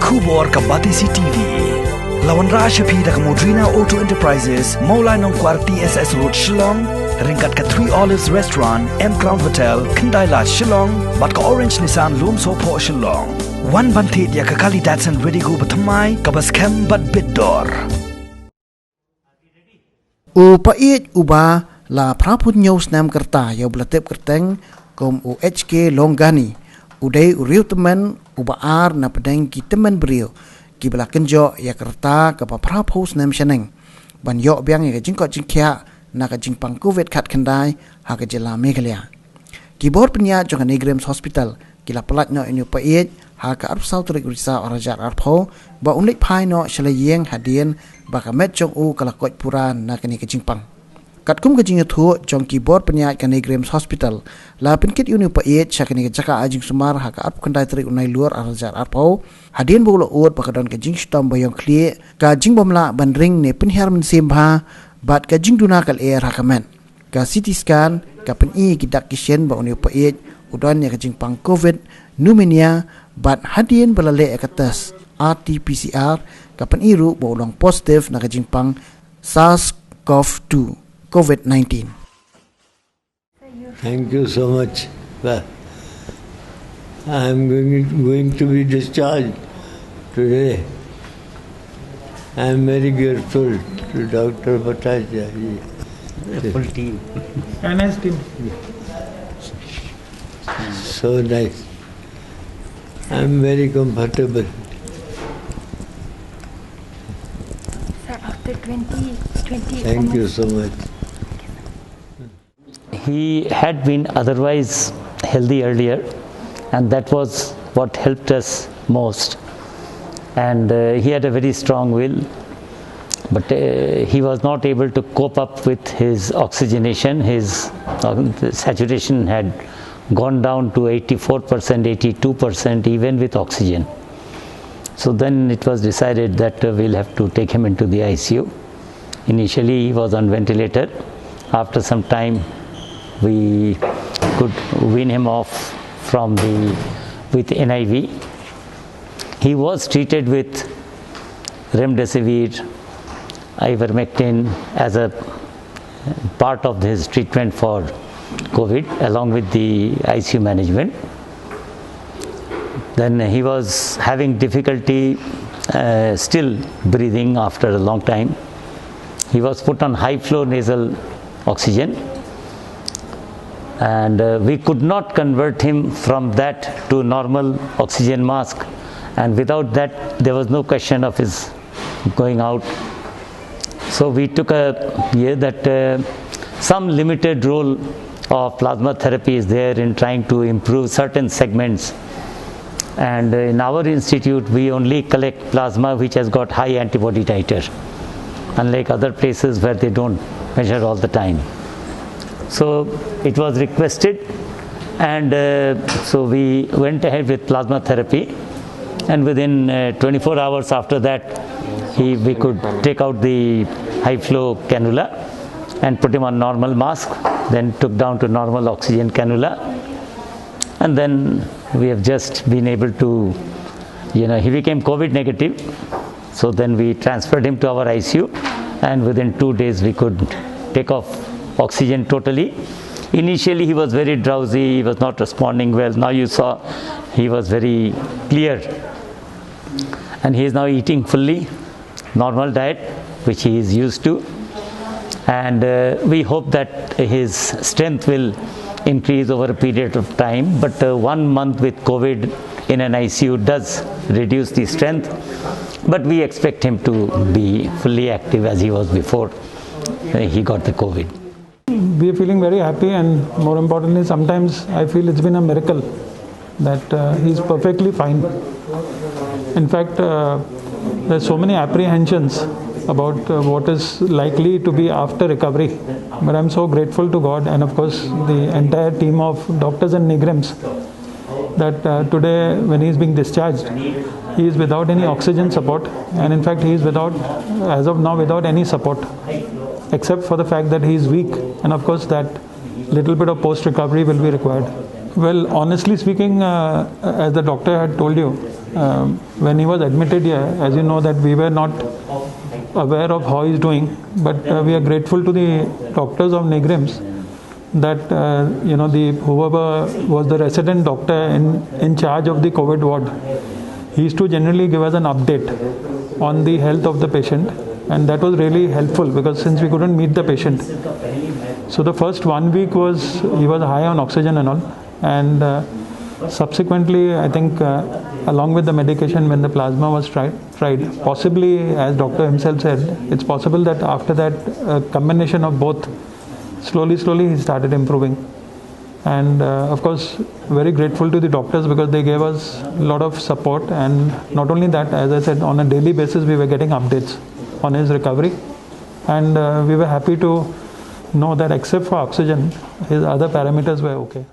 Kubor Kabatisi TV. Lawan Rashapi dak Modrina Auto Enterprises, Maulai Nongkwar TSS Road Shillong, Ringkat ka 3 Olives Restaurant, M Crown Hotel, Kendaila Shillong, Bat ka Orange Nissan Loom Sopo Shillong. One Bantit ya kakali Datsun Ready Go Batamai, Kabas Kem Bat Biddor. Paieid uba la prapun nyau Snem kerta yau belatip kerteng kom UHK Longgani. Udai uriu teman uba ar na pedeng ki teman beriu. Ki belaken jo ya kerta ke prapu Snem sheneng. Ban yok biang ya jingkot jingkia na ka Jingpang COVID kat kendai ha ka jela Meghalaya. Ki bor penya jo ka Neigrihms Hospital kila pelat no inu Paieid ha ka arp sau turik risa orajat arpo ba umlik pai no shalayeng hadien ba ka met jong u kala Koit puran na kani ka Jingpang. Kat kum ka jing thu jong ki bor penya ka Neigrihms Hospital la pinkit unu Paieid shakani ka jaka ajing Sumar ha ka arp kendai turik unai luar orajat arpo hadien bolo ut ba ka don ka jing stom bayong klie ka jing bomla ban ring ne pinher men sembha bat ka jing duna kal air ha ka men ka CT scan ka pen i ki dak kishen ba unu Paieid udon ya ka Jingpang COVID pneumonia bat hadien balale ka test RT-PCR ka pen iru ba ulong positive na ka Jingpang SARS-CoV-2 COVID-19. Thank you so much. I am going to be discharged today. I am very grateful to Dr. Paieid. Full team. A nice team. So nice. I am very comfortable. Sir, after 20 Thank you so much. He had been otherwise healthy earlier, and that was what helped us most. And he had a very strong will, but he was not able to cope up with his oxygenation. His saturation had gone down to 84%, 82%, even with oxygen. So then it was decided that we'll have to take him into the ICU. Initially he was on ventilator. After some time we could wean him off with NIV. He was treated with remdesivir, ivermectin as a part of his treatment for COVID along with the ICU management. Then he was having difficulty still breathing after a long time. He was put on high flow nasal oxygen, and we could not convert him from that to normal oxygen mask, and without that there was no question of his going out. So we took a year that some limited role of plasma therapy is there in trying to improve certain segments, and in our institute we only collect plasma which has got high antibody titer, unlike other places where they don't measure all the time. So it was requested, and so we went ahead with plasma therapy, and within 24 hours after that we could take out the high flow cannula and put him on normal mask, then took down to normal oxygen cannula, and then we have just been able to, he became COVID negative, so then we transferred him to our ICU, and within 2 days we could take off oxygen totally. Initially he was very drowsy, he was not responding well. Now you saw he was very clear, and he is now eating fully normal diet which he is used to, and we hope that his strength will increase over a period of time. But 1 month with COVID in an ICU does reduce the strength, but we expect him to be fully active as he was before he got the COVID. We are feeling very happy, and more importantly, sometimes I feel it's been a miracle that he's perfectly fine. In fact, there's so many apprehensions about what is likely to be after recovery. But I'm so grateful to God and of course the entire team of doctors and Neigrihms that today when he is being discharged, he is without any oxygen support, and in fact he is as of now without any support except for the fact that he is weak, and of course that little bit of post recovery will be required. Well, honestly speaking, as the doctor had told you, when he was admitted here, as you know that we were not aware of how he's doing, but we are grateful to the doctors of Neigrihms that whoever was the resident doctor in charge of the COVID ward, he used to generally give us an update on the health of the patient, and that was really helpful because since we couldn't meet the patient. So the first 1 week he was high on oxygen and all, and subsequently I think along with the medication, when the plasma was tried, possibly as doctor himself said, it's possible that after that combination of both, slowly he started improving. And of course very grateful to the doctors because they gave us a lot of support, and not only that, as I said, on a daily basis we were getting updates on his recovery, and we were happy to know that except for oxygen his other parameters were okay.